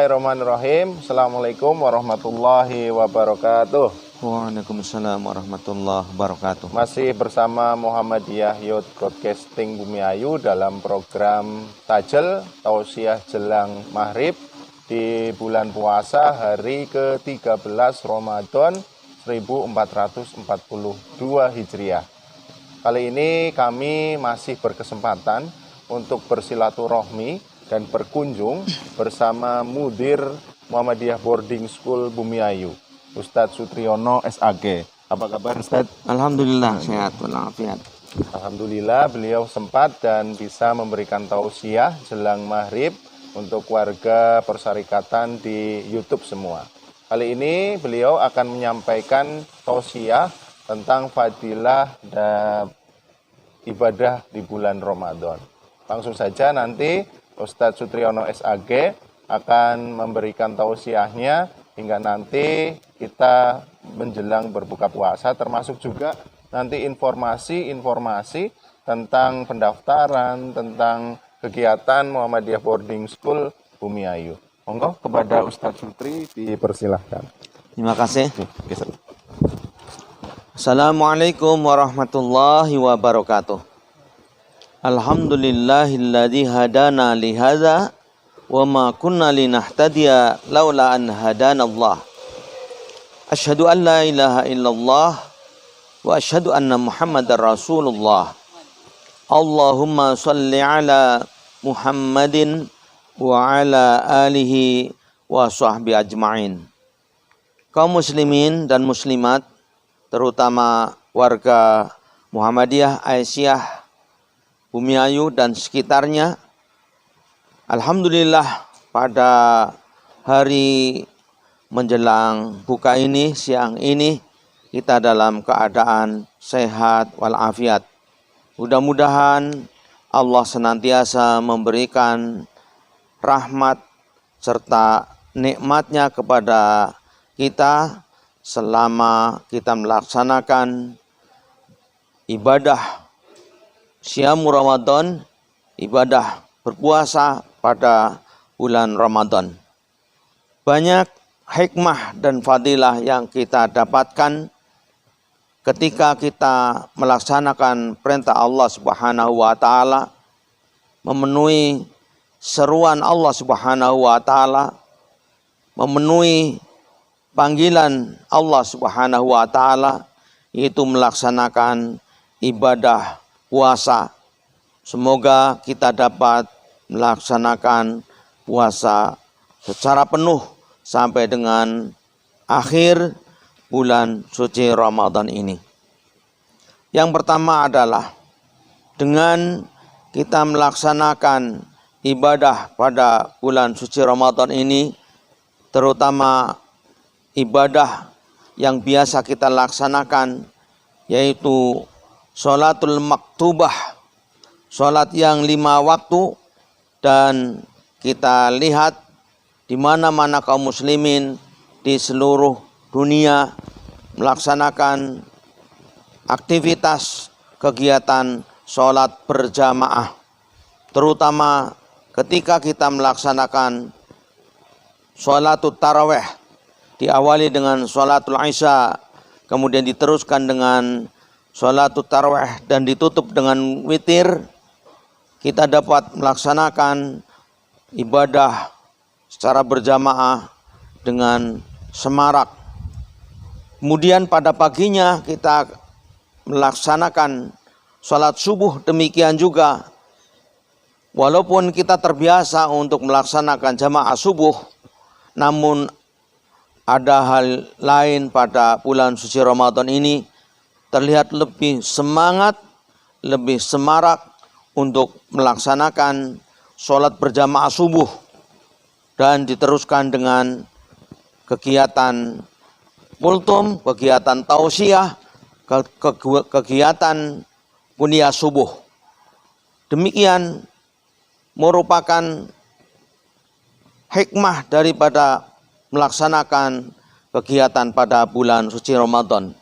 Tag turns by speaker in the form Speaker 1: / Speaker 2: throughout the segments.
Speaker 1: Bismillahirrahmanirrahim. Assalamualaikum warahmatullahi wabarakatuh.
Speaker 2: Waalaikumsalam warahmatullahi wabarakatuh.
Speaker 1: Masih bersama Muhammadiyah Youth Broadcasting Bumiayu dalam program Tajel Tausiah Jelang Maghrib di bulan puasa hari ke-13 Ramadan 1442 Hijriah. Kali ini kami masih berkesempatan untuk bersilaturahmi dan berkunjung bersama Mudir Muhammadiyah Boarding School Bumiayu, Ustadz Sutriyono SAG. Apa kabar Ustadz?
Speaker 2: Alhamdulillah sehat walafiat.
Speaker 1: Alhamdulillah beliau sempat dan bisa memberikan tausiah jelang maghrib untuk warga persyarikatan di YouTube semua. Kali ini beliau akan menyampaikan tausiah tentang fadilah dan ibadah di bulan Ramadan. Langsung saja nanti Ustadz Sutriyono SAG akan memberikan tausiahnya hingga nanti kita menjelang berbuka puasa, termasuk juga nanti informasi tentang pendaftaran, tentang kegiatan Muhammadiyah Boarding School Bumiayu. Monggo kepada Ustadz Sutri dipersilahkan.
Speaker 2: Terima kasih. Assalamualaikum warahmatullahi wabarakatuh. Alhamdulillahilladzi hadana li hadza wa ma kunna linahtadiya laula an hadanallah. Asyhadu an la ilaha illallah wa asyhadu anna Muhammadar Rasulullah. Allahumma shalli ala Muhammadin wa ala alihi wa sahbihi ajma'in. Kaum muslimin dan muslimat, terutama warga Muhammadiyah Aisyah Bumiayu dan sekitarnya, alhamdulillah pada hari menjelang buka ini, siang ini, kita dalam keadaan sehat walafiat. Mudah-mudahan Allah senantiasa memberikan rahmat serta nikmatnya kepada kita selama kita melaksanakan ibadah Syamu Ramadan, ibadah berpuasa pada bulan Ramadan. Banyak hikmah dan fadilah yang kita dapatkan ketika kita melaksanakan perintah Allah Subhanahu wa taala, memenuhi seruan Allah Subhanahu wa taala, memenuhi panggilan Allah Subhanahu wa taala, yaitu melaksanakan ibadah puasa. Semoga kita dapat melaksanakan puasa secara penuh sampai dengan akhir bulan suci Ramadan ini. Yang pertama adalah dengan kita melaksanakan ibadah pada bulan suci Ramadan ini, terutama ibadah yang biasa kita laksanakan, yaitu sholatul maktubah, sholat yang 5 waktu, dan kita lihat di mana-mana kaum muslimin di seluruh dunia melaksanakan aktivitas kegiatan sholat berjamaah, terutama ketika kita melaksanakan sholatul tarawih, diawali dengan sholatul isya, kemudian diteruskan dengan sholatul tarawih dan ditutup dengan witir. Kita dapat melaksanakan ibadah secara berjamaah dengan semarak. Kemudian pada paginya kita melaksanakan sholat subuh, demikian juga. Walaupun kita terbiasa untuk melaksanakan jamaah subuh, namun ada hal lain pada bulan suci Ramadan ini, terlihat lebih semangat, lebih semarak untuk melaksanakan sholat berjamaah subuh dan diteruskan dengan kegiatan kultum, kegiatan tausiah, kegiatan kuliah subuh. Demikian merupakan hikmah daripada melaksanakan kegiatan pada bulan suci Ramadan.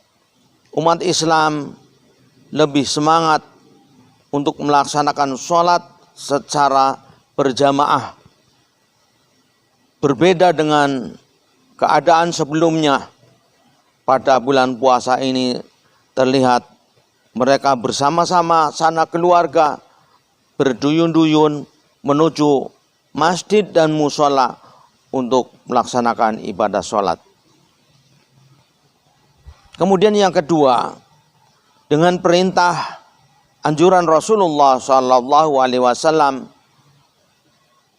Speaker 2: Umat Islam lebih semangat untuk melaksanakan sholat secara berjamaah. berbeda dengan keadaan sebelumnya. Pada bulan puasa ini terlihat mereka bersama-sama sanak keluarga berduyun-duyun menuju masjid dan musola untuk melaksanakan ibadah sholat. Kemudian yang kedua, dengan perintah anjuran Rasulullah SAW,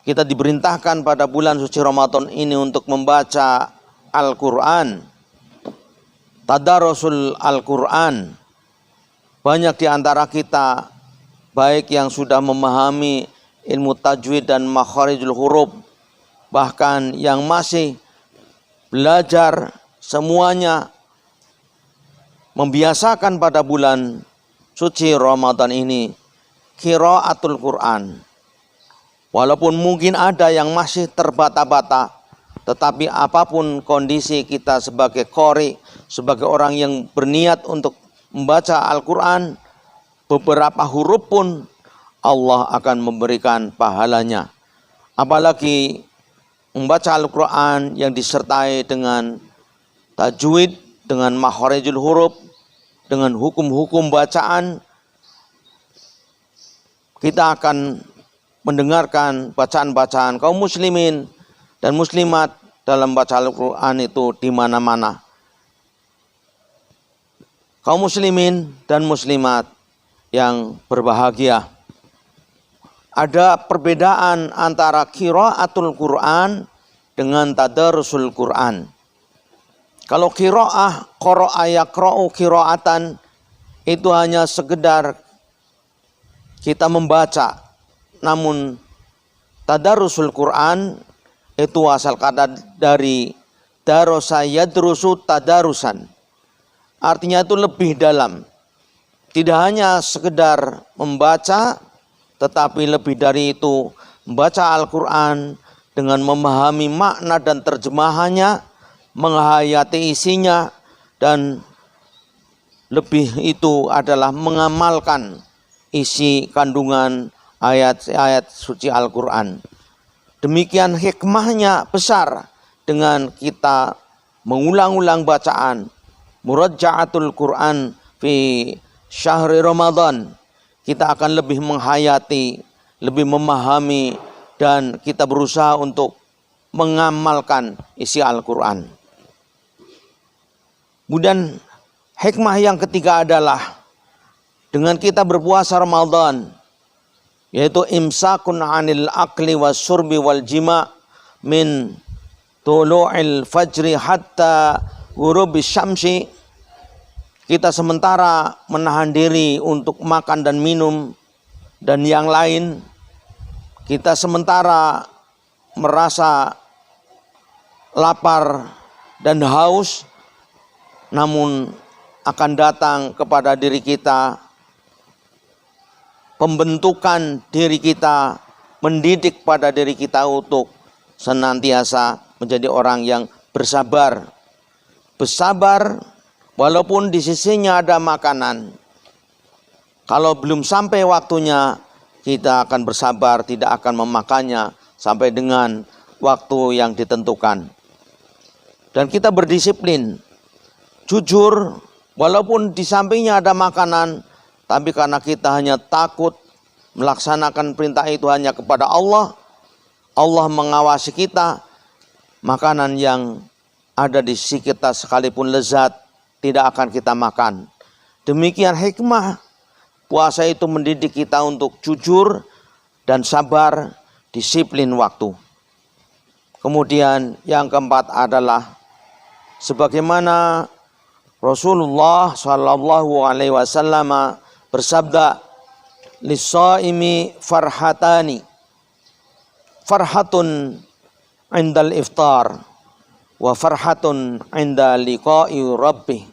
Speaker 2: kita diperintahkan pada bulan suci Ramadan ini untuk membaca Al-Quran, tadarusul Al-Quran. Banyak di antara kita, baik yang sudah memahami ilmu tajwid dan makharijul huruf, bahkan yang masih belajar, semuanya membiasakan pada bulan suci Ramadan ini qiraatul Quran. Walaupun mungkin ada yang masih terbata-bata, tetapi apapun kondisi kita sebagai qori, sebagai orang yang berniat untuk membaca Al-Quran, beberapa huruf pun Allah akan memberikan pahalanya. Apalagi membaca Al-Quran yang disertai dengan tajwid, dengan makharijul huruf, dengan hukum-hukum bacaan, kita akan mendengarkan bacaan-bacaan kaum muslimin dan muslimat dalam baca Al-Quran itu di mana-mana. Kaum muslimin dan muslimat yang berbahagia. Ada perbedaan antara qiraatul Quran dengan tadarusul Quran. Kalau qiraah, qara'a yaqra'u qiraatan, itu hanya sekedar kita membaca. Namun tadarusul Quran itu asal kata dari darasa yadrusu tadarusan. Artinya itu lebih dalam. Tidak hanya sekedar membaca, tetapi lebih dari itu membaca Al-Quran dengan memahami makna dan terjemahannya, menghayati isinya, dan lebih itu adalah mengamalkan isi kandungan ayat-ayat suci Al-Quran. Demikian hikmahnya besar dengan kita mengulang-ulang bacaan muraja'atul Quran fi syahri Ramadan. Kita akan lebih menghayati, lebih memahami, dan kita berusaha untuk mengamalkan isi Al-Quran. Kemudian hikmah yang ketiga adalah dengan kita berpuasa Ramadan, yaitu imsakun anil akli was surbi wal jima min tulu'il fajri hatta ghurubis syamsi. Kita sementara menahan diri untuk makan dan minum dan yang lain. Kita sementara merasa lapar dan haus, namun akan datang kepada diri kita pembentukan diri kita, mendidik pada diri kita untuk senantiasa menjadi orang yang bersabar. Bersabar walaupun di sisinya ada makanan. Kalau belum sampai waktunya, kita akan bersabar, tidak akan memakannya sampai dengan waktu yang ditentukan. Dan kita berdisiplin, jujur, walaupun di sampingnya ada makanan, tapi karena kita hanya takut melaksanakan perintah itu hanya kepada Allah, Allah mengawasi kita, makanan yang ada di sisi kita sekalipun lezat, tidak akan kita makan. Demikian hikmah puasa itu mendidik kita untuk jujur dan sabar, disiplin waktu. Kemudian yang keempat adalah sebagaimana Rasulullah SAW bersabda, "Lis-shaimi farhatani, farhatun indal iftar, wa farhatun inda liqa'i rabbih."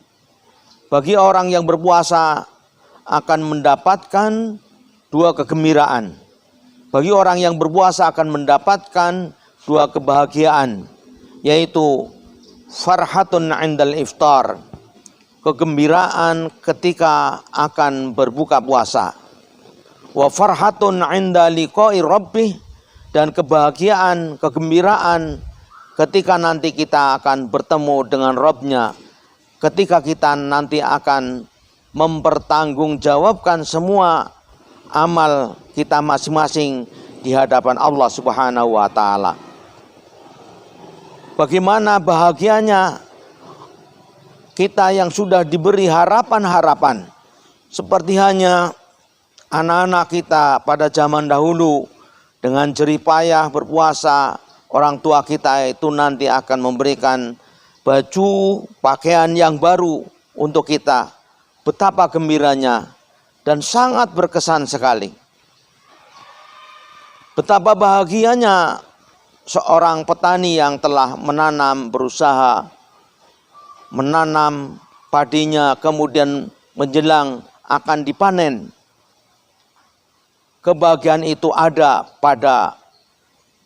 Speaker 2: Bagi orang yang berpuasa akan mendapatkan dua kegembiraan. Bagi orang yang berpuasa akan mendapatkan dua kebahagiaan, yaitu farhatun indal iftar, kegembiraan ketika akan berbuka puasa. Wa farhatun inda liqa'i rabbih, dan kebahagiaan, kegembiraan ketika nanti kita akan bertemu dengan Rabb-Nya, ketika kita nanti akan mempertanggungjawabkan semua amal kita masing-masing di hadapan Allah Subhanahu wa taala. Bagaimana bahagianya kita yang sudah diberi harapan-harapan, seperti hanya anak-anak kita pada zaman dahulu dengan jerih payah berpuasa, orang tua kita itu nanti akan memberikan baju, pakaian yang baru untuk kita. Betapa gembiranya dan sangat berkesan sekali. Betapa bahagianya seorang petani yang telah menanam, berusaha menanam padinya, kemudian menjelang akan dipanen. Kebahagiaan itu ada pada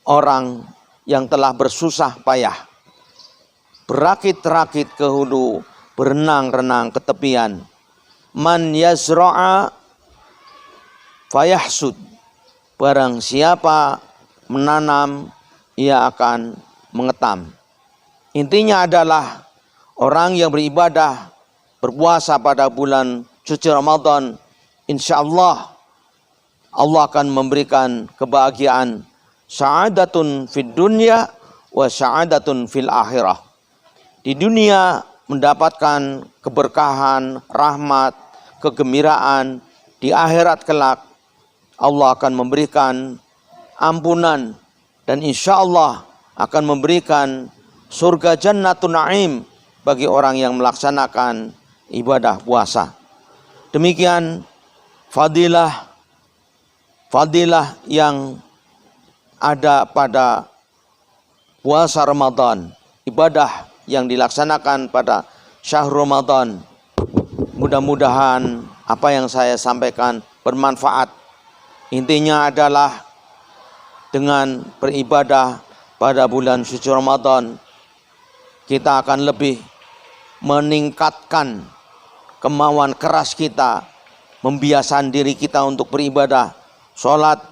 Speaker 2: orang yang telah bersusah payah, berakit-rakit ke hulu, berenang-renang ke tepian. Man yazra'a fayahsud. Barang siapa menanam, ia akan mengetam. Intinya adalah orang yang beribadah, berpuasa pada bulan suci Ramadan, insya Allah Allah akan memberikan kebahagiaan, sa'adatun fid dunya wa sa'adatun fil akhirah. Di dunia mendapatkan keberkahan, rahmat, kegembiraan. Di akhirat kelak Allah akan memberikan ampunan dan insya Allah akan memberikan surga jannatun na'im bagi orang yang melaksanakan ibadah puasa. Demikian fadilah yang ada pada puasa Ramadan, ibadah yang dilaksanakan pada syahrul Ramadan. Mudah-mudahan apa yang saya sampaikan bermanfaat. Intinya adalah dengan beribadah pada bulan suci Ramadan, kita akan lebih meningkatkan kemauan keras kita, membiasakan diri kita untuk beribadah, sholat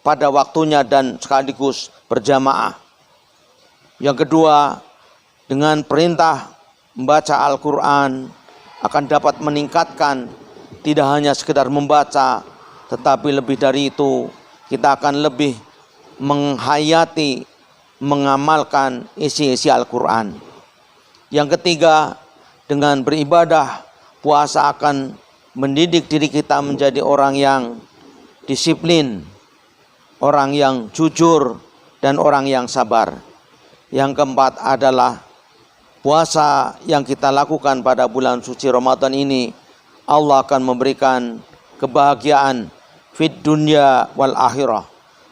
Speaker 2: pada waktunya dan sekaligus berjamaah. Yang kedua, dengan perintah membaca Al-Quran akan dapat meningkatkan, tidak hanya sekedar membaca, tetapi lebih dari itu kita akan lebih menghayati, mengamalkan isi-isi Al-Quran. Yang ketiga, dengan beribadah, puasa akan mendidik diri kita menjadi orang yang disiplin, orang yang jujur, dan orang yang sabar. Yang keempat adalah puasa yang kita lakukan pada bulan suci Ramadan ini, Allah akan memberikan kebahagiaan fid dunya wal akhirah.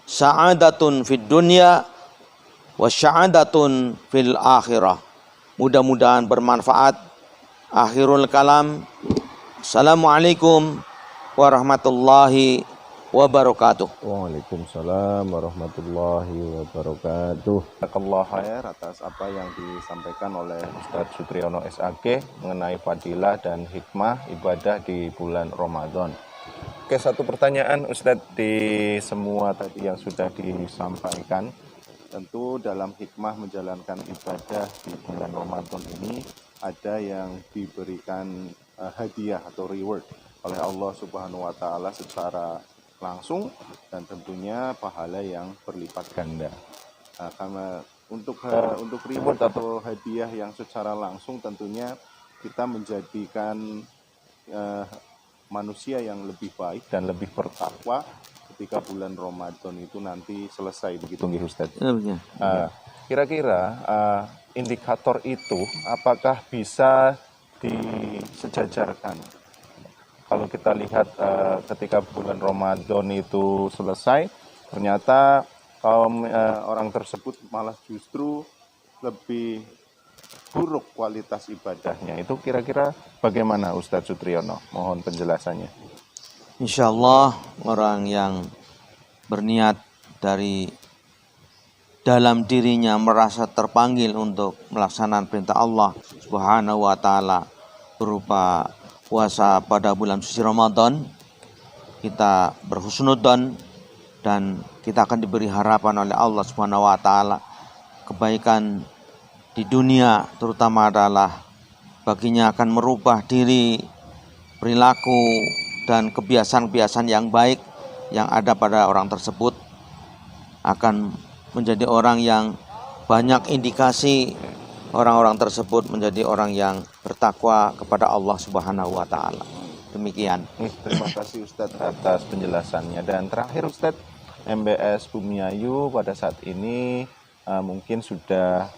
Speaker 2: Sa'adatun fid dunya wa sya'adatun fil akhirah. Mudah-mudahan bermanfaat. Akhirul kalam. Assalamualaikum warahmatullahi wabarakatuh.
Speaker 1: Waalaikumsalam warahmatullahi wabarakatuh. Jazakallahu khair atas apa yang disampaikan oleh Ustadz Sutriyono SAG mengenai fadilah dan hikmah ibadah di bulan Ramadan. Oke, satu pertanyaan Ustadz, di semua tadi yang sudah disampaikan, tentu dalam hikmah menjalankan ibadah di bulan Ramadan ini ada yang diberikan hadiah atau reward oleh Allah Subhanahu wa taala secara langsung dan tentunya pahala yang berlipat ganda. Karena untuk reward atau hadiah yang secara langsung tentunya kita menjadikan manusia yang lebih baik dan lebih bertakwa ketika bulan Ramadan itu nanti selesai, begitu nggih Ustaz? Kira-kira indikator itu apakah bisa disejajarkan? Kalau kita lihat ketika bulan Ramadan itu selesai, ternyata kaum orang tersebut malah justru lebih buruk kualitas ibadahnya. Itu kira-kira bagaimana Ustadz Sutriyono? Mohon penjelasannya.
Speaker 2: Insya Allah orang yang berniat dari dalam dirinya merasa terpanggil untuk melaksanakan perintah Allah Subhanahu wa taala berupa puasa pada bulan suci Ramadan, kita berhusnudzon dan kita akan diberi harapan oleh Allah Subhanahu wa taala kebaikan di dunia, terutama adalah baginya akan merubah diri, perilaku, dan kebiasaan-kebiasaan yang baik yang ada pada orang tersebut, akan menjadi orang yang banyak indikasi orang-orang tersebut menjadi orang yang bertakwa kepada Allah Subhanahu wa taala. Demikian.
Speaker 1: Terima kasih Ustadz atas penjelasannya. Dan terakhir Ustadz, MBS Bumiayu pada saat ini mungkin sudah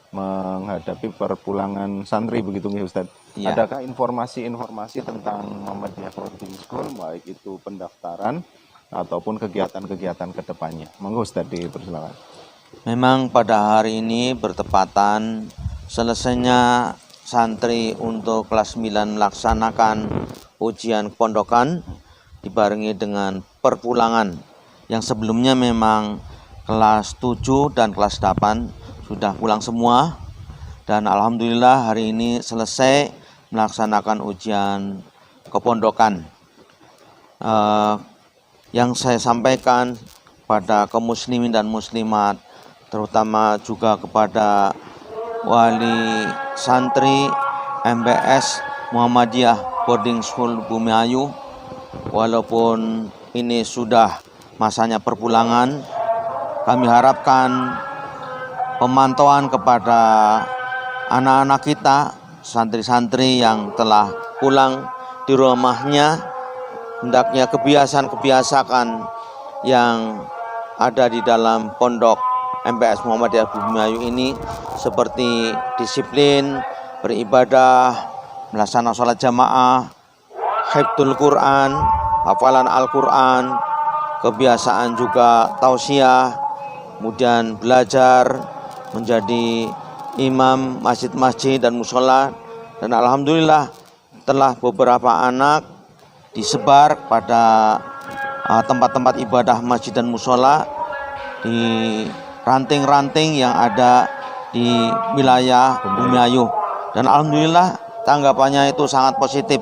Speaker 1: menghadapi perpulangan santri begitu nggih Ustadz?
Speaker 2: Ya.
Speaker 1: Adakah informasi-informasi tentang Muhammadiyah Boarding School, baik itu pendaftaran ataupun kegiatan-kegiatan ke depannya? Monggo Ustadz, dipersilakan.
Speaker 2: Memang pada hari ini bertepatan selesainya santri untuk kelas 9 melaksanakan ujian kepondokan dibarengi dengan perpulangan yang sebelumnya memang kelas 7 dan kelas 8 sudah pulang semua, dan alhamdulillah hari ini selesai melaksanakan ujian kepondokan. Yang saya sampaikan pada kaum muslimin dan muslimat, terutama juga kepada wali santri MBS Muhammadiyah Boarding School Bumiayu, walaupun ini sudah masanya perpulangan, kami harapkan pemantauan kepada anak-anak kita, santri-santri yang telah pulang di rumahnya, hendaknya kebiasaan-kebiasaan yang ada di dalam pondok MBS Muhammadiyah Bumiayu ini, seperti disiplin, beribadah, melaksanakan sholat jamaah, hifdzul Quran, hafalan Al-Quran, kebiasaan juga tausiah, kemudian belajar menjadi imam masjid-masjid dan musola. Dan alhamdulillah telah beberapa anak disebar pada tempat-tempat ibadah masjid dan musola di ranting-ranting yang ada di wilayah Bumiayu. Dan alhamdulillah tanggapannya itu sangat positif.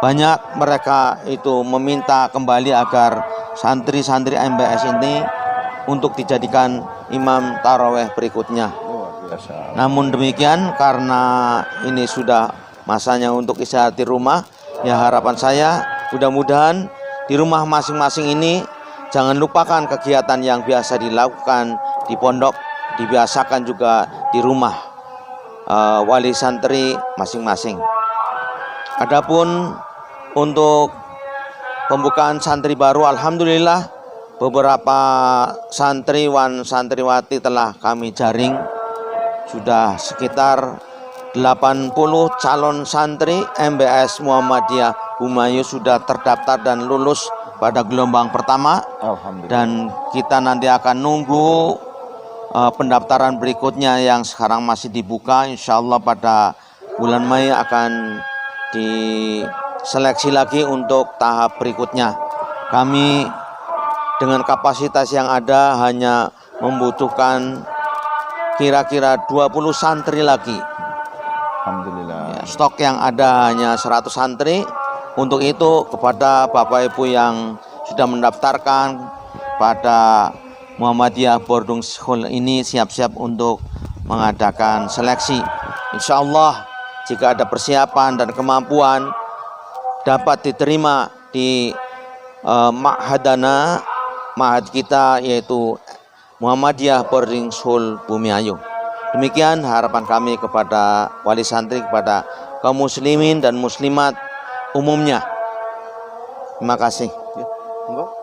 Speaker 2: Banyak mereka itu meminta kembali agar santri-santri MBS ini untuk dijadikan imam taraweh berikutnya. Namun demikian, karena ini sudah masanya untuk istirahat di rumah, ya harapan saya mudah-mudahan di rumah masing-masing ini jangan lupakan kegiatan yang biasa dilakukan di pondok, dibiasakan juga di rumah wali santri masing-masing. Adapun untuk pembukaan santri baru, alhamdulillah beberapa santriwan santriwati telah kami jaring. Sudah sekitar 80 calon santri MBS Muhammadiyah Bumiayu sudah terdaftar dan lulus pada gelombang pertama. Dan kita nanti akan nunggu pendaftaran berikutnya yang sekarang masih dibuka. Insya Allah pada bulan Mei akan diseleksi lagi untuk tahap berikutnya. Kami dengan kapasitas yang ada hanya membutuhkan kira-kira 20 santri lagi.
Speaker 1: Alhamdulillah.
Speaker 2: Ya, stok yang ada hanya 100 santri. Untuk itu kepada Bapak Ibu yang sudah mendaftarkan pada Muhammadiyah Boarding School ini, siap-siap untuk mengadakan seleksi. Insya Allah jika ada persiapan dan kemampuan dapat diterima di Ma'had kita, yaitu Muhammadiyah Boarding School Bumiayu. Demikian harapan kami kepada wali santri, kepada kaum muslimin dan muslimat umumnya. Terima kasih.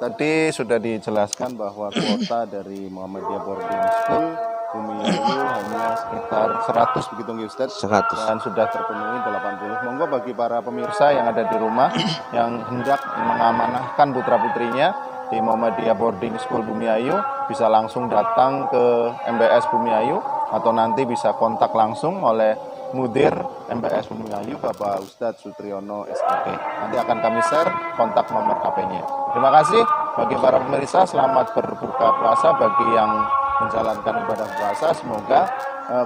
Speaker 1: Tadi sudah dijelaskan bahwa kuota dari Muhammadiyah Boarding School Bumiayu hanya sekitar 100 begitu nggih Ustaz?
Speaker 2: 100.
Speaker 1: Dan sudah terpenuhi 80. Monggo bagi para pemirsa yang ada di rumah yang hendak mengamanahkan putra-putrinya di Muhammadiyah Boarding School Bumiayu, bisa langsung datang ke MBS Bumiayu atau nanti bisa kontak langsung oleh Mudir MBS Bumiayu Bapak Ustadz Sutriyono SAP. Nanti akan kami share kontak nomor HP-nya. Terima kasih bagi para pemirsa, selamat berbuka puasa bagi yang menjalankan ibadah puasa. Semoga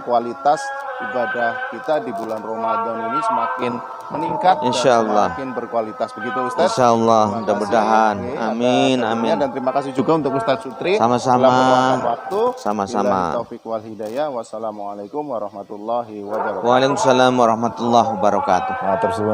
Speaker 1: kualitas ibadah kita di bulan Ramadan ini semakin meningkat
Speaker 2: Insya
Speaker 1: dan
Speaker 2: Allah.
Speaker 1: semakin berkualitas. Begitu Ustaz.
Speaker 2: Insya Allah,
Speaker 1: Terima
Speaker 2: mudah-mudahan.
Speaker 1: kasih
Speaker 2: Amin,
Speaker 1: atas
Speaker 2: amin.
Speaker 1: waktunya, dan terima kasih juga untuk Ustaz Sutri.
Speaker 2: Sama-sama.
Speaker 1: telah meluangkan waktu.
Speaker 2: Sama-sama.
Speaker 1: Billahi Taufik wal hidayah. Wassalamualaikum warahmatullahi wabarakatuh.
Speaker 2: Waalaikumsalam warahmatullahi wabarakatuh.
Speaker 1: Nah, tersebut.